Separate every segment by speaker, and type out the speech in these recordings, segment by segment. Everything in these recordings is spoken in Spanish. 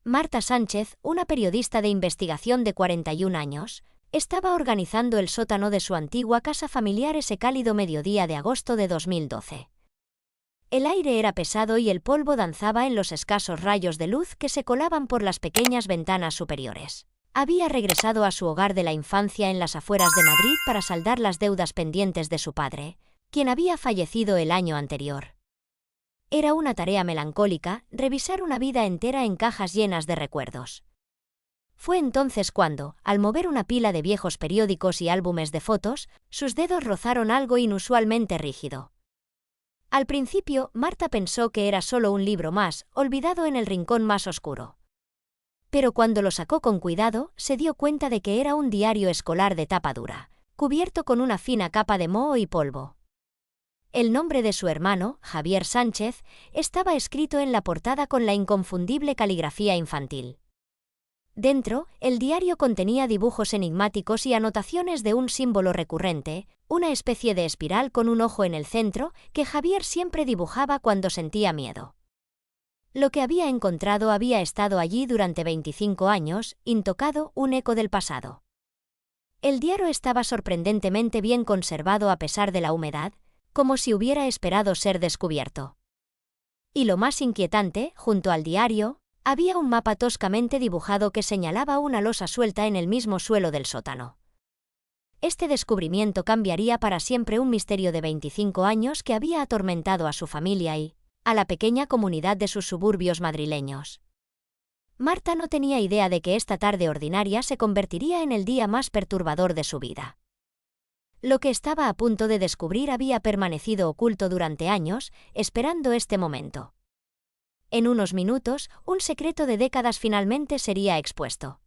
Speaker 1: Marta Sánchez, una periodista de investigación de 41 años, estaba organizando el sótano de su antigua casa familiar ese cálido mediodía de agosto de 2012. El aire era pesado y el polvo danzaba en los escasos rayos de luz que se colaban por las pequeñas ventanas superiores. Había regresado a su hogar de la infancia en las afueras de Madrid para saldar las deudas pendientes de su padre, quien había fallecido el año anterior. Era una tarea melancólica revisar una vida entera en cajas llenas de recuerdos. Fue entonces cuando, al mover una pila de viejos periódicos y álbumes de fotos, sus dedos rozaron algo inusualmente rígido. Al principio, Marta pensó que era solo un libro más, olvidado en el rincón más oscuro. Pero cuando lo sacó con cuidado, se dio cuenta de que era un diario escolar de tapa dura, cubierto con una fina capa de moho y polvo. El nombre de su hermano, Javier Sánchez, estaba escrito en la portada con la inconfundible caligrafía infantil. Dentro, el diario contenía dibujos enigmáticos y anotaciones de un símbolo recurrente, una especie de espiral con un ojo en el centro, que Javier siempre dibujaba cuando sentía miedo. Lo que había encontrado había estado allí durante 25 años, intocado, un eco del pasado. El diario estaba sorprendentemente bien conservado a pesar de la humedad, como si hubiera esperado ser descubierto. Y lo más inquietante, junto al diario, había un mapa toscamente dibujado que señalaba una losa suelta en el mismo suelo del sótano. Este descubrimiento cambiaría para siempre un misterio de 25 años que había atormentado a su familia y a la pequeña comunidad de sus suburbios madrileños. Marta no tenía idea de que esta tarde ordinaria se convertiría en el día más perturbador de su vida. Lo que estaba a punto de descubrir había permanecido oculto durante años, esperando este momento. En unos minutos, un secreto de décadas finalmente sería expuesto.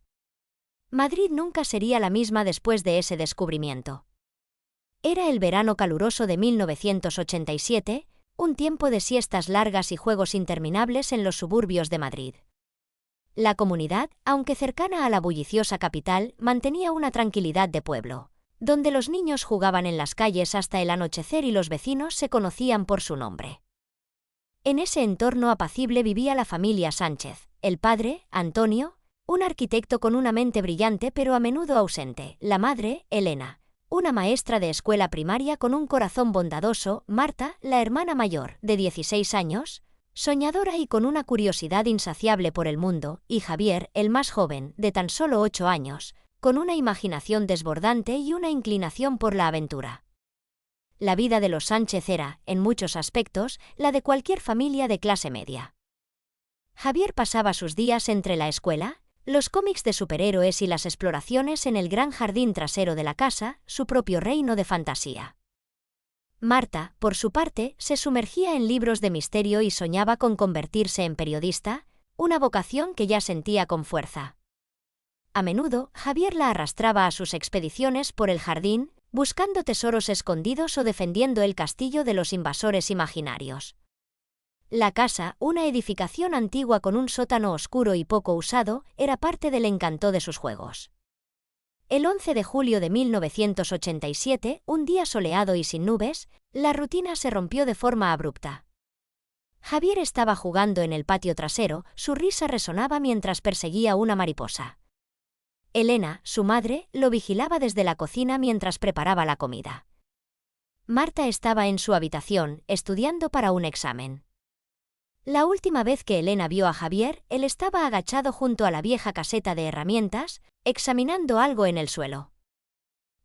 Speaker 1: Madrid nunca sería la misma después de ese descubrimiento. Era el verano caluroso de 1987, un tiempo de siestas largas y juegos interminables en los suburbios de Madrid. La comunidad, aunque cercana a la bulliciosa capital, mantenía una tranquilidad de pueblo, donde los niños jugaban en las calles hasta el anochecer y los vecinos se conocían por su nombre. En ese entorno apacible vivía la familia Sánchez, el padre, Antonio, un arquitecto con una mente brillante pero a menudo ausente, la madre, Elena, una maestra de escuela primaria con un corazón bondadoso, Marta, la hermana mayor, de 16 años, soñadora y con una curiosidad insaciable por el mundo, y Javier, el más joven, de tan solo 8 años, con una imaginación desbordante y una inclinación por la aventura. La vida de los Sánchez era, en muchos aspectos, la de cualquier familia de clase media. Javier pasaba sus días entre la escuela, los cómics de superhéroes y las exploraciones en el gran jardín trasero de la casa, su propio reino de fantasía. Marta, por su parte, se sumergía en libros de misterio y soñaba con convertirse en periodista, una vocación que ya sentía con fuerza. A menudo, Javier la arrastraba a sus expediciones por el jardín, buscando tesoros escondidos o defendiendo el castillo de los invasores imaginarios. La casa, una edificación antigua con un sótano oscuro y poco usado, era parte del encanto de sus juegos. El 11 de julio de 1987, un día soleado y sin nubes, la rutina se rompió de forma abrupta. Javier estaba jugando en el patio trasero, su risa resonaba mientras perseguía una mariposa. Elena, su madre, lo vigilaba desde la cocina mientras preparaba la comida. Marta estaba en su habitación, estudiando para un examen. La última vez que Elena vio a Javier, él estaba agachado junto a la vieja caseta de herramientas, examinando algo en el suelo.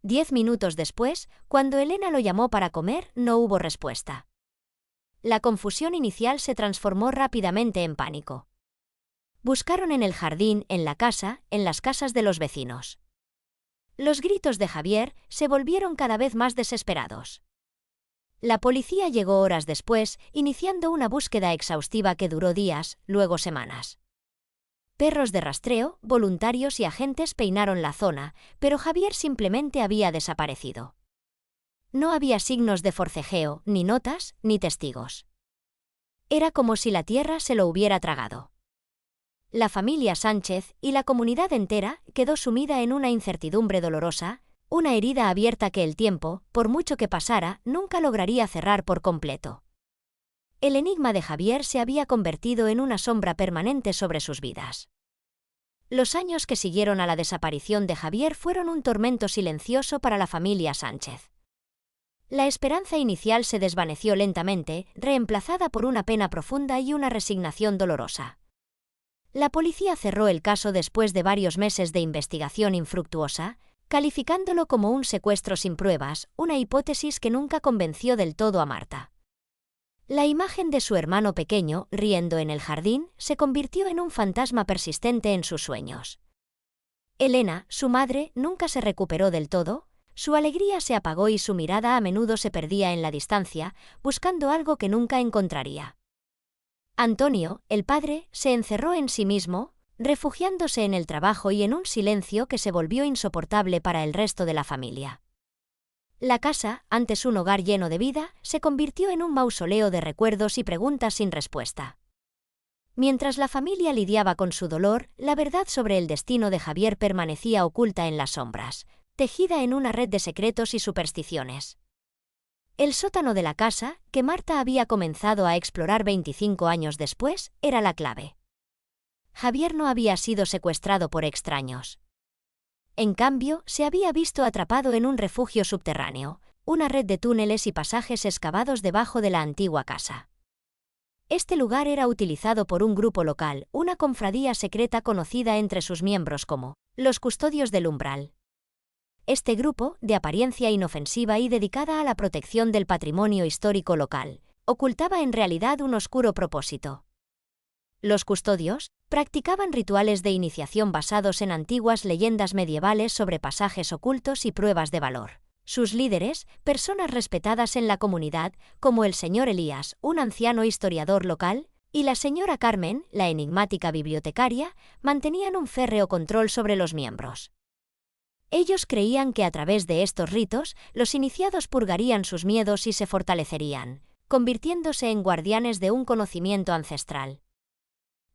Speaker 1: 10 minutos después, cuando Elena lo llamó para comer, no hubo respuesta. La confusión inicial se transformó rápidamente en pánico. Buscaron en el jardín, en la casa, en las casas de los vecinos. Los gritos de Javier se volvieron cada vez más desesperados. La policía llegó horas después, iniciando una búsqueda exhaustiva que duró días, luego semanas. Perros de rastreo, voluntarios y agentes peinaron la zona, pero Javier simplemente había desaparecido. No había signos de forcejeo, ni notas, ni testigos. Era como si la tierra se lo hubiera tragado. La familia Sánchez y la comunidad entera quedó sumida en una incertidumbre dolorosa, una herida abierta que el tiempo, por mucho que pasara, nunca lograría cerrar por completo. El enigma de Javier se había convertido en una sombra permanente sobre sus vidas. Los años que siguieron a la desaparición de Javier fueron un tormento silencioso para la familia Sánchez. La esperanza inicial se desvaneció lentamente, reemplazada por una pena profunda y una resignación dolorosa. La policía cerró el caso después de varios meses de investigación infructuosa, calificándolo como un secuestro sin pruebas, una hipótesis que nunca convenció del todo a Marta. La imagen de su hermano pequeño, riendo en el jardín, se convirtió en un fantasma persistente en sus sueños. Elena, su madre, nunca se recuperó del todo. Su alegría se apagó y su mirada a menudo se perdía en la distancia, buscando algo que nunca encontraría. Antonio, el padre, se encerró en sí mismo, refugiándose en el trabajo y en un silencio que se volvió insoportable para el resto de la familia. La casa, antes un hogar lleno de vida, se convirtió en un mausoleo de recuerdos y preguntas sin respuesta. Mientras la familia lidiaba con su dolor, la verdad sobre el destino de Javier permanecía oculta en las sombras, tejida en una red de secretos y supersticiones. El sótano de la casa, que Marta había comenzado a explorar 25 años después, era la clave. Javier no había sido secuestrado por extraños. En cambio, se había visto atrapado en un refugio subterráneo, una red de túneles y pasajes excavados debajo de la antigua casa. Este lugar era utilizado por un grupo local, una cofradía secreta conocida entre sus miembros como los Custodios del Umbral. Este grupo, de apariencia inofensiva y dedicada a la protección del patrimonio histórico local, ocultaba en realidad un oscuro propósito. Los custodios practicaban rituales de iniciación basados en antiguas leyendas medievales sobre pasajes ocultos y pruebas de valor. Sus líderes, personas respetadas en la comunidad, como el señor Elías, un anciano historiador local, y la señora Carmen, la enigmática bibliotecaria, mantenían un férreo control sobre los miembros. Ellos creían que a través de estos ritos, los iniciados purgarían sus miedos y se fortalecerían, convirtiéndose en guardianes de un conocimiento ancestral.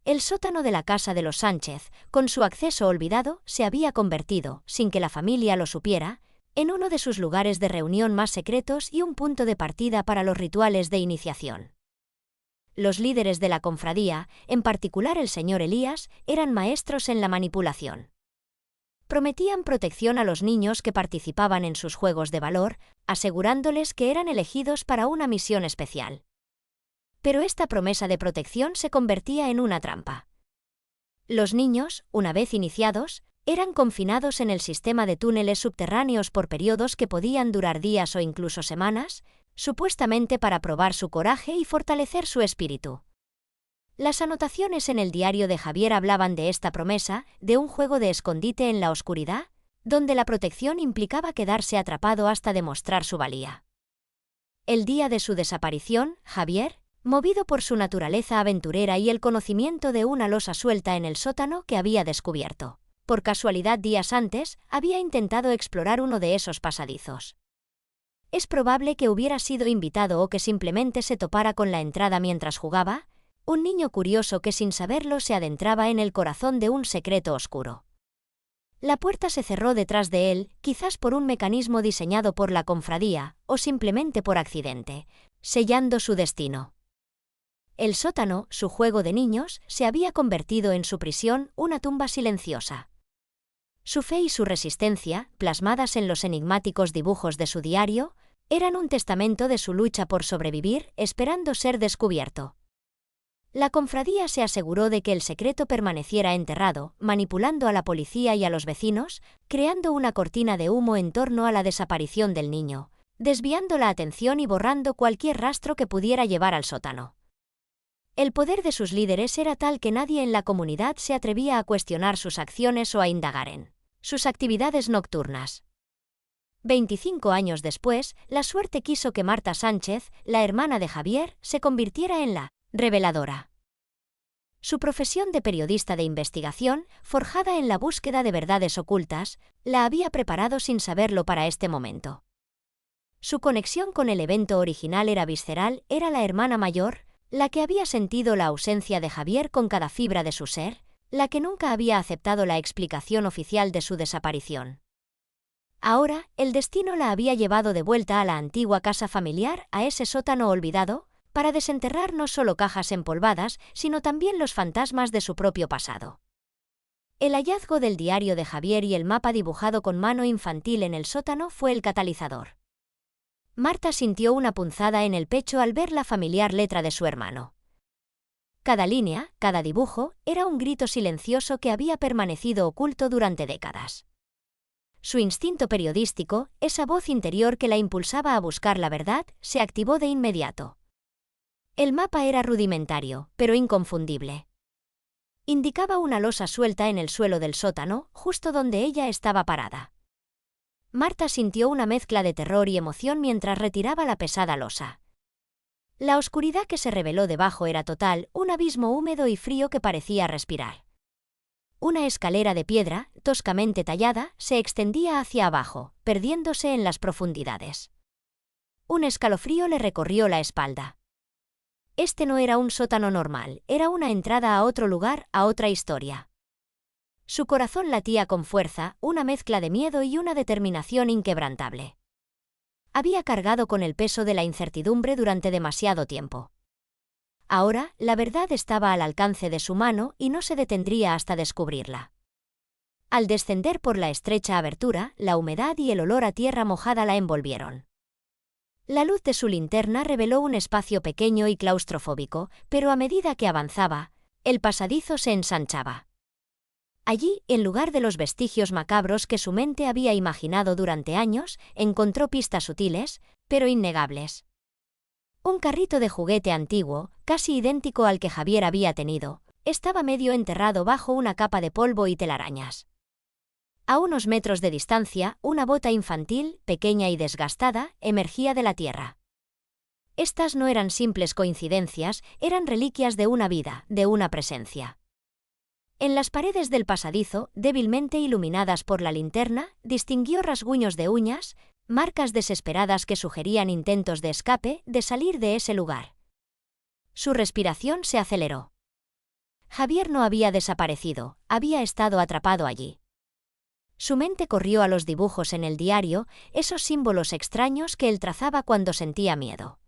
Speaker 1: El sótano de la casa de los Sánchez, con su acceso olvidado, se había convertido, sin que la familia lo supiera, en uno de sus lugares de reunión más secretos y un punto de partida para los rituales de iniciación. Los líderes de la cofradía, en particular el señor Elías, eran maestros en la manipulación. Prometían protección a los niños que participaban en sus juegos de valor, asegurándoles que eran elegidos para una misión especial. Pero esta promesa de protección se convertía en una trampa. Los niños, una vez iniciados, eran confinados en el sistema de túneles subterráneos por periodos que podían durar días o incluso semanas, supuestamente para probar su coraje y fortalecer su espíritu. Las anotaciones en el diario de Javier hablaban de esta promesa, de un juego de escondite en la oscuridad, donde la protección implicaba quedarse atrapado hasta demostrar su valía. El día de su desaparición, Javier, movido por su naturaleza aventurera y el conocimiento de una losa suelta en el sótano que había descubierto, por casualidad días antes, había intentado explorar uno de esos pasadizos. Es probable que hubiera sido invitado o que simplemente se topara con la entrada mientras jugaba, un niño curioso que sin saberlo se adentraba en el corazón de un secreto oscuro. La puerta se cerró detrás de él, quizás por un mecanismo diseñado por la cofradía, o simplemente por accidente, sellando su destino. El sótano, su juego de niños, se había convertido en su prisión, una tumba silenciosa. Su fe y su resistencia, plasmadas en los enigmáticos dibujos de su diario, eran un testamento de su lucha por sobrevivir, esperando ser descubierto. La cofradía se aseguró de que el secreto permaneciera enterrado, manipulando a la policía y a los vecinos, creando una cortina de humo en torno a la desaparición del niño, desviando la atención y borrando cualquier rastro que pudiera llevar al sótano. El poder de sus líderes era tal que nadie en la comunidad se atrevía a cuestionar sus acciones o a indagar en sus actividades nocturnas. 25 años después, la suerte quiso que Marta Sánchez, la hermana de Javier, se convirtiera en la reveladora. Su profesión de periodista de investigación, forjada en la búsqueda de verdades ocultas, la había preparado sin saberlo para este momento. Su conexión con el evento original era visceral, era la hermana mayor, la que había sentido la ausencia de Javier con cada fibra de su ser, la que nunca había aceptado la explicación oficial de su desaparición. Ahora, el destino la había llevado de vuelta a la antigua casa familiar, a ese sótano olvidado, para desenterrar no solo cajas empolvadas, sino también los fantasmas de su propio pasado. El hallazgo del diario de Javier y el mapa dibujado con mano infantil en el sótano fue el catalizador. Marta sintió una punzada en el pecho al ver la familiar letra de su hermano. Cada línea, cada dibujo, era un grito silencioso que había permanecido oculto durante décadas. Su instinto periodístico, esa voz interior que la impulsaba a buscar la verdad, se activó de inmediato. El mapa era rudimentario, pero inconfundible. Indicaba una losa suelta en el suelo del sótano, justo donde ella estaba parada. Marta sintió una mezcla de terror y emoción mientras retiraba la pesada losa. La oscuridad que se reveló debajo era total, un abismo húmedo y frío que parecía respirar. Una escalera de piedra, toscamente tallada, se extendía hacia abajo, perdiéndose en las profundidades. Un escalofrío le recorrió la espalda. Este no era un sótano normal, era una entrada a otro lugar, a otra historia. Su corazón latía con fuerza, una mezcla de miedo y una determinación inquebrantable. Había cargado con el peso de la incertidumbre durante demasiado tiempo. Ahora, la verdad estaba al alcance de su mano y no se detendría hasta descubrirla. Al descender por la estrecha abertura, la humedad y el olor a tierra mojada la envolvieron. La luz de su linterna reveló un espacio pequeño y claustrofóbico, pero a medida que avanzaba, el pasadizo se ensanchaba. Allí, en lugar de los vestigios macabros que su mente había imaginado durante años, encontró pistas sutiles, pero innegables. Un carrito de juguete antiguo, casi idéntico al que Javier había tenido, estaba medio enterrado bajo una capa de polvo y telarañas. A unos metros de distancia, una bota infantil, pequeña y desgastada, emergía de la tierra. Estas no eran simples coincidencias, eran reliquias de una vida, de una presencia. En las paredes del pasadizo, débilmente iluminadas por la linterna, distinguió rasguños de uñas, marcas desesperadas que sugerían intentos de escape, de salir de ese lugar. Su respiración se aceleró. Javier no había desaparecido, había estado atrapado allí. Su mente corrió a los dibujos en el diario, esos símbolos extraños que él trazaba cuando sentía miedo.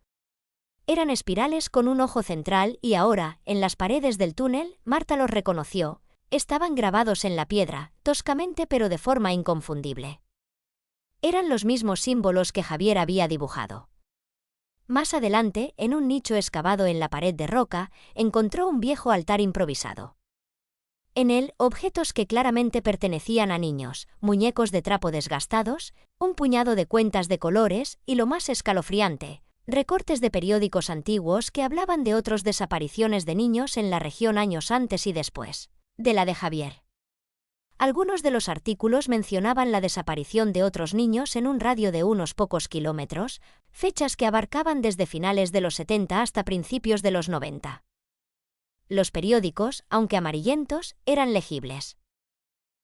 Speaker 1: Eran espirales con un ojo central y ahora, en las paredes del túnel, Marta los reconoció. Estaban grabados en la piedra, toscamente pero de forma inconfundible. Eran los mismos símbolos que Javier había dibujado. Más adelante, en un nicho excavado en la pared de roca, encontró un viejo altar improvisado. En él, objetos que claramente pertenecían a niños, muñecos de trapo desgastados, un puñado de cuentas de colores y, lo más escalofriante, recortes de periódicos antiguos que hablaban de otras desapariciones de niños en la región años antes y después de la de Javier. Algunos de los artículos mencionaban la desaparición de otros niños en un radio de unos pocos kilómetros, fechas que abarcaban desde finales de los 70 hasta principios de los 90. Los periódicos, aunque amarillentos, eran legibles.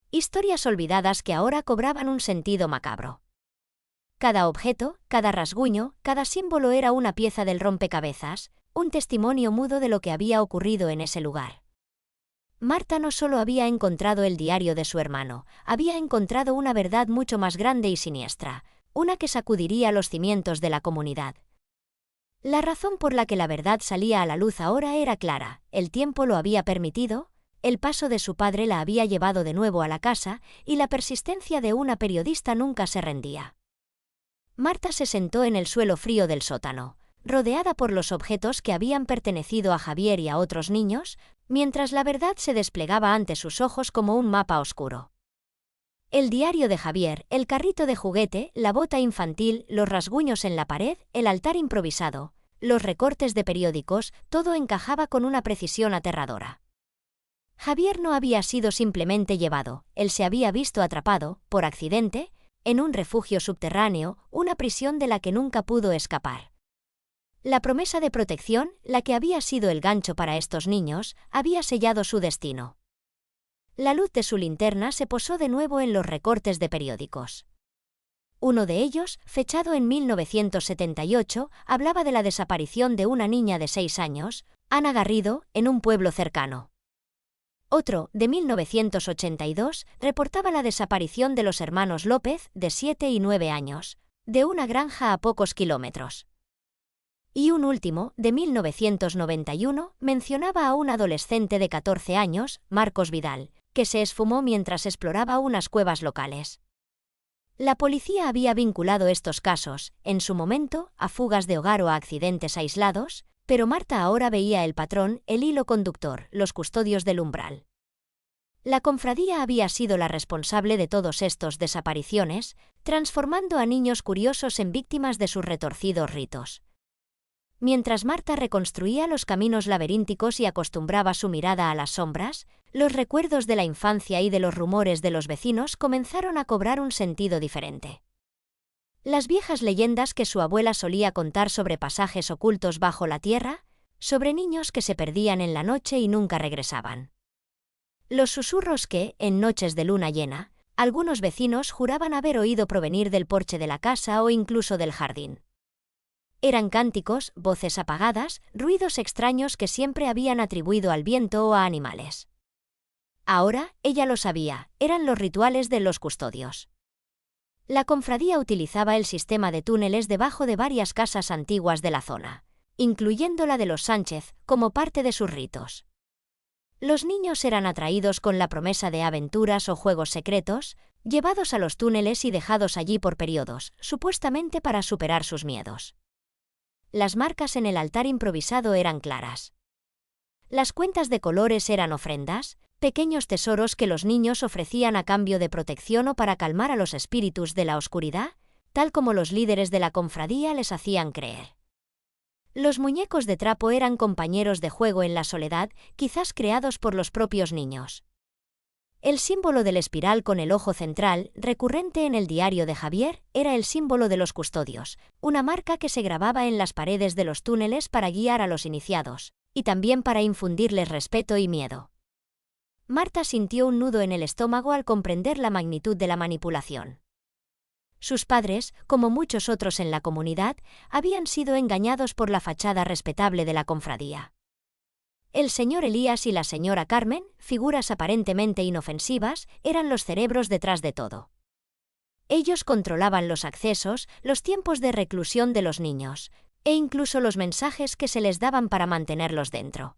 Speaker 1: Historias olvidadas que ahora cobraban un sentido macabro. Cada objeto, cada rasguño, cada símbolo era una pieza del rompecabezas, un testimonio mudo de lo que había ocurrido en ese lugar. Marta no solo había encontrado el diario de su hermano, había encontrado una verdad mucho más grande y siniestra, una que sacudiría los cimientos de la comunidad. La razón por la que la verdad salía a la luz ahora era clara: el tiempo lo había permitido, el paso de su padre la había llevado de nuevo a la casa y la persistencia de una periodista nunca se rendía. Marta se sentó en el suelo frío del sótano, rodeada por los objetos que habían pertenecido a Javier y a otros niños, mientras la verdad se desplegaba ante sus ojos como un mapa oscuro. El diario de Javier, el carrito de juguete, la bota infantil, los rasguños en la pared, el altar improvisado, los recortes de periódicos, todo encajaba con una precisión aterradora. Javier no había sido simplemente llevado, él se había visto atrapado, por accidente, en un refugio subterráneo, una prisión de la que nunca pudo escapar. La promesa de protección, la que había sido el gancho para estos niños, había sellado su destino. La luz de su linterna se posó de nuevo en los recortes de periódicos. Uno de ellos, fechado en 1978, hablaba de la desaparición de una niña de 6 años, Ana Garrido, en un pueblo cercano. Otro, de 1982, reportaba la desaparición de los hermanos López, de 7 y 9 años, de una granja a pocos kilómetros. Y un último, de 1991, mencionaba a un adolescente de 14 años, Marcos Vidal, que se esfumó mientras exploraba unas cuevas locales. La policía había vinculado estos casos, en su momento, a fugas de hogar o a accidentes aislados, pero Marta ahora veía el patrón, el hilo conductor, los custodios del umbral. La cofradía había sido la responsable de todos estos desapariciones, transformando a niños curiosos en víctimas de sus retorcidos ritos. Mientras Marta reconstruía los caminos laberínticos y acostumbraba su mirada a las sombras, los recuerdos de la infancia y de los rumores de los vecinos comenzaron a cobrar un sentido diferente. Las viejas leyendas que su abuela solía contar sobre pasajes ocultos bajo la tierra, sobre niños que se perdían en la noche y nunca regresaban. Los susurros que, en noches de luna llena, algunos vecinos juraban haber oído provenir del porche de la casa o incluso del jardín. Eran cánticos, voces apagadas, ruidos extraños que siempre habían atribuido al viento o a animales. Ahora, ella lo sabía, eran los rituales de los custodios. La cofradía utilizaba el sistema de túneles debajo de varias casas antiguas de la zona, incluyendo la de los Sánchez, como parte de sus ritos. Los niños eran atraídos con la promesa de aventuras o juegos secretos, llevados a los túneles y dejados allí por periodos, supuestamente para superar sus miedos. Las marcas en el altar improvisado eran claras. Las cuentas de colores eran ofrendas, pequeños tesoros que los niños ofrecían a cambio de protección o para calmar a los espíritus de la oscuridad, tal como los líderes de la cofradía les hacían creer. Los muñecos de trapo eran compañeros de juego en la soledad, quizás creados por los propios niños. El símbolo del espiral con el ojo central, recurrente en el diario de Javier, era el símbolo de los custodios, una marca que se grababa en las paredes de los túneles para guiar a los iniciados, y también para infundirles respeto y miedo. Marta sintió un nudo en el estómago al comprender la magnitud de la manipulación. Sus padres, como muchos otros en la comunidad, habían sido engañados por la fachada respetable de la cofradía. El señor Elías y la señora Carmen, figuras aparentemente inofensivas, eran los cerebros detrás de todo. Ellos controlaban los accesos, los tiempos de reclusión de los niños, e incluso los mensajes que se les daban para mantenerlos dentro.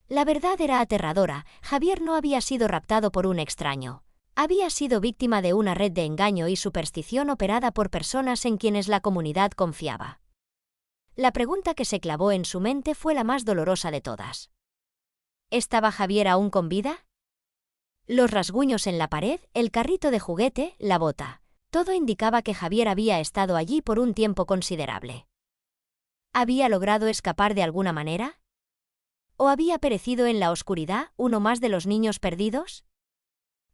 Speaker 1: La verdad era aterradora, Javier no había sido raptado por un extraño. Había sido víctima de una red de engaño y superstición operada por personas en quienes la comunidad confiaba. La pregunta que se clavó en su mente fue la más dolorosa de todas. ¿Estaba Javier aún con vida? Los rasguños en la pared, el carrito de juguete, la bota. Todo indicaba que Javier había estado allí por un tiempo considerable. ¿Había logrado escapar de alguna manera? ¿O había perecido en la oscuridad, uno más de los niños perdidos?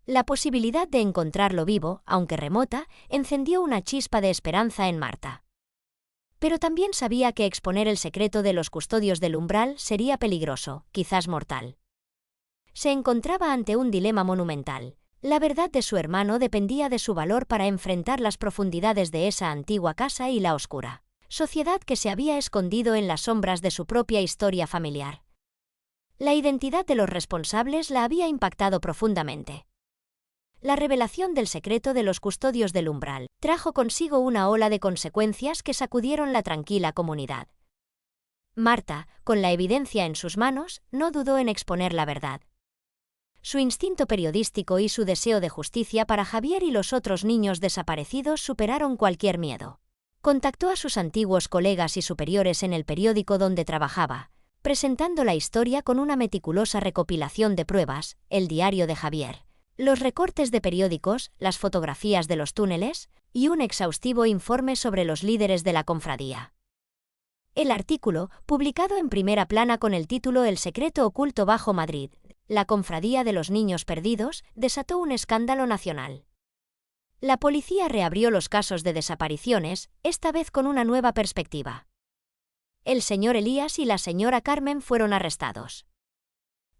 Speaker 1: La posibilidad de encontrarlo vivo, aunque remota, encendió una chispa de esperanza en Marta. Pero también sabía que exponer el secreto de los custodios del umbral sería peligroso, quizás mortal. Se encontraba ante un dilema monumental. La verdad de su hermano dependía de su valor para enfrentar las profundidades de esa antigua casa y la oscura sociedad que se había escondido en las sombras de su propia historia familiar. La identidad de los responsables la había impactado profundamente. La revelación del secreto de los custodios del umbral trajo consigo una ola de consecuencias que sacudieron la tranquila comunidad. Marta, con la evidencia en sus manos, no dudó en exponer la verdad. Su instinto periodístico y su deseo de justicia para Javier y los otros niños desaparecidos superaron cualquier miedo. Contactó a sus antiguos colegas y superiores en el periódico donde trabajaba, presentando la historia con una meticulosa recopilación de pruebas, el diario de Javier, los recortes de periódicos, las fotografías de los túneles y un exhaustivo informe sobre los líderes de la cofradía. El artículo, publicado en primera plana con el título El secreto oculto bajo Madrid, la cofradía de los niños perdidos, desató un escándalo nacional. La policía reabrió los casos de desapariciones, esta vez con una nueva perspectiva. El señor Elías y la señora Carmen fueron arrestados.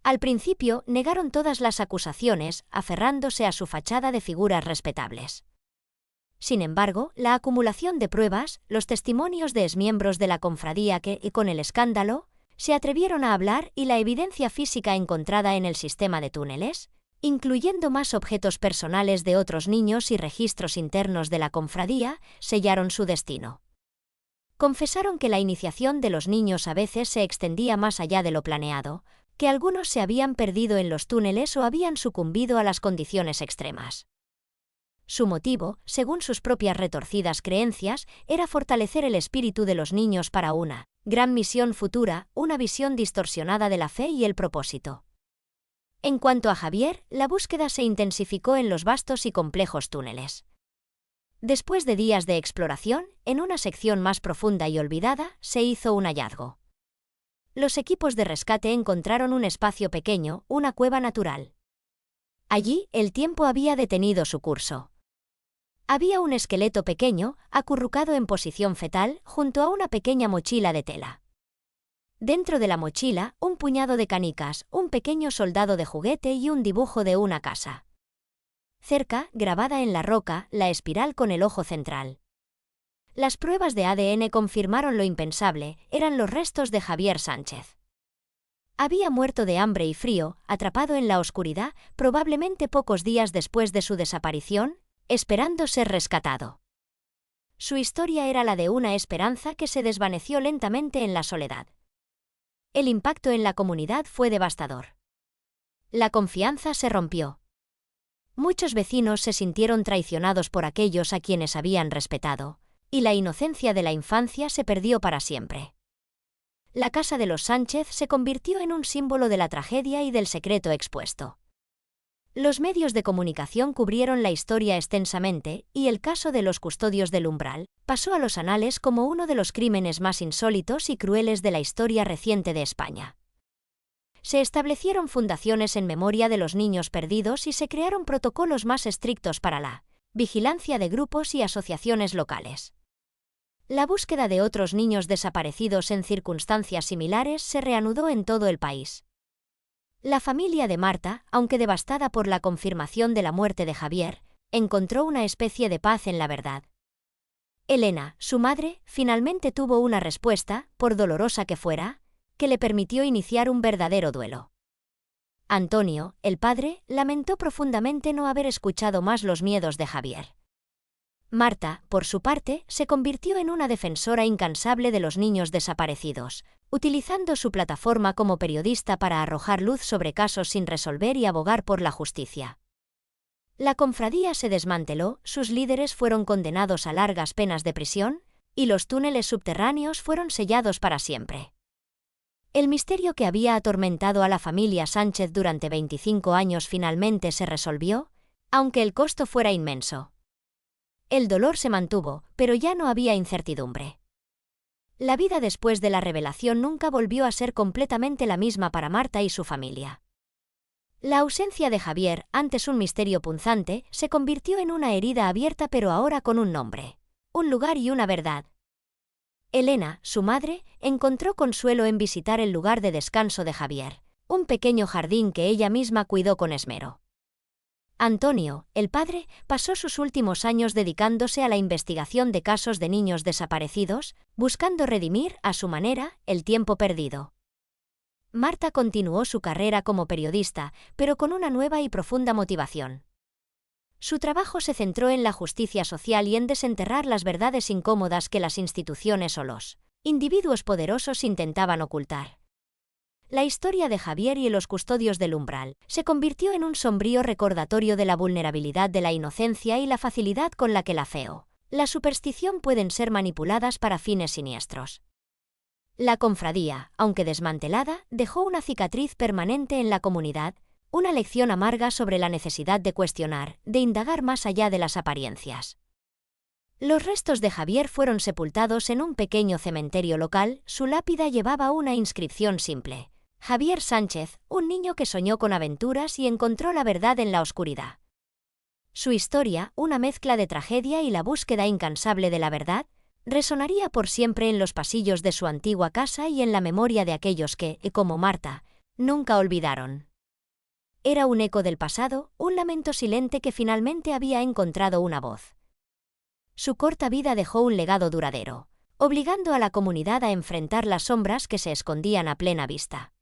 Speaker 1: Al principio, negaron todas las acusaciones, aferrándose a su fachada de figuras respetables. Sin embargo, la acumulación de pruebas, los testimonios de exmiembros de la cofradía que, y con el escándalo, se atrevieron a hablar y la evidencia física encontrada en el sistema de túneles, incluyendo más objetos personales de otros niños y registros internos de la cofradía, sellaron su destino. Confesaron que la iniciación de los niños a veces se extendía más allá de lo planeado, que algunos se habían perdido en los túneles o habían sucumbido a las condiciones extremas. Su motivo, según sus propias retorcidas creencias, era fortalecer el espíritu de los niños para una gran misión futura, una visión distorsionada de la fe y el propósito. En cuanto a Javier, la búsqueda se intensificó en los vastos y complejos túneles. Después de días de exploración, en una sección más profunda y olvidada, se hizo un hallazgo. Los equipos de rescate encontraron un espacio pequeño, una cueva natural. Allí, el tiempo había detenido su curso. Había un esqueleto pequeño, acurrucado en posición fetal, junto a una pequeña mochila de tela. Dentro de la mochila, un puñado de canicas, un pequeño soldado de juguete y un dibujo de una casa. Cerca, grabada en la roca, la espiral con el ojo central. Las pruebas de ADN confirmaron lo impensable, eran los restos de Javier Sánchez. Había muerto de hambre y frío, atrapado en la oscuridad, probablemente pocos días después de su desaparición, esperando ser rescatado. Su historia era la de una esperanza que se desvaneció lentamente en la soledad. El impacto en la comunidad fue devastador. La confianza se rompió. Muchos vecinos se sintieron traicionados por aquellos a quienes habían respetado, y la inocencia de la infancia se perdió para siempre. La casa de los Sánchez se convirtió en un símbolo de la tragedia y del secreto expuesto. Los medios de comunicación cubrieron la historia extensamente, y el caso de los custodios del umbral pasó a los anales como uno de los crímenes más insólitos y crueles de la historia reciente de España. Se establecieron fundaciones en memoria de los niños perdidos y se crearon protocolos más estrictos para la vigilancia de grupos y asociaciones locales. La búsqueda de otros niños desaparecidos en circunstancias similares se reanudó en todo el país. La familia de Marta, aunque devastada por la confirmación de la muerte de Javier, encontró una especie de paz en la verdad. Elena, su madre, finalmente tuvo una respuesta, por dolorosa que fuera, que le permitió iniciar un verdadero duelo. Antonio, el padre, lamentó profundamente no haber escuchado más los miedos de Javier. Marta, por su parte, se convirtió en una defensora incansable de los niños desaparecidos, utilizando su plataforma como periodista para arrojar luz sobre casos sin resolver y abogar por la justicia. La cofradía se desmanteló, sus líderes fueron condenados a largas penas de prisión, y los túneles subterráneos fueron sellados para siempre. El misterio que había atormentado a la familia Sánchez durante 25 años finalmente se resolvió, aunque el costo fuera inmenso. El dolor se mantuvo, pero ya no había incertidumbre. La vida después de la revelación nunca volvió a ser completamente la misma para Marta y su familia. La ausencia de Javier, antes un misterio punzante, se convirtió en una herida abierta pero ahora con un nombre, un lugar y una verdad. Elena, su madre, encontró consuelo en visitar el lugar de descanso de Javier, un pequeño jardín que ella misma cuidó con esmero. Antonio, el padre, pasó sus últimos años dedicándose a la investigación de casos de niños desaparecidos, buscando redimir, a su manera, el tiempo perdido. Marta continuó su carrera como periodista, pero con una nueva y profunda motivación. Su trabajo se centró en la justicia social y en desenterrar las verdades incómodas que las instituciones o los individuos poderosos intentaban ocultar. La historia de Javier y los custodios del umbral se convirtió en un sombrío recordatorio de la vulnerabilidad de la inocencia y la facilidad con la que la fe o la superstición pueden ser manipuladas para fines siniestros. La cofradía, aunque desmantelada, dejó una cicatriz permanente en la comunidad, una lección amarga sobre la necesidad de cuestionar, de indagar más allá de las apariencias. Los restos de Javier fueron sepultados en un pequeño cementerio local, su lápida llevaba una inscripción simple: Javier Sánchez, un niño que soñó con aventuras y encontró la verdad en la oscuridad. Su historia, una mezcla de tragedia y la búsqueda incansable de la verdad, resonaría por siempre en los pasillos de su antigua casa y en la memoria de aquellos que, como Marta, nunca olvidaron. Era un eco del pasado, un lamento silente que finalmente había encontrado una voz. Su corta vida dejó un legado duradero, obligando a la comunidad a enfrentar las sombras que se escondían a plena vista.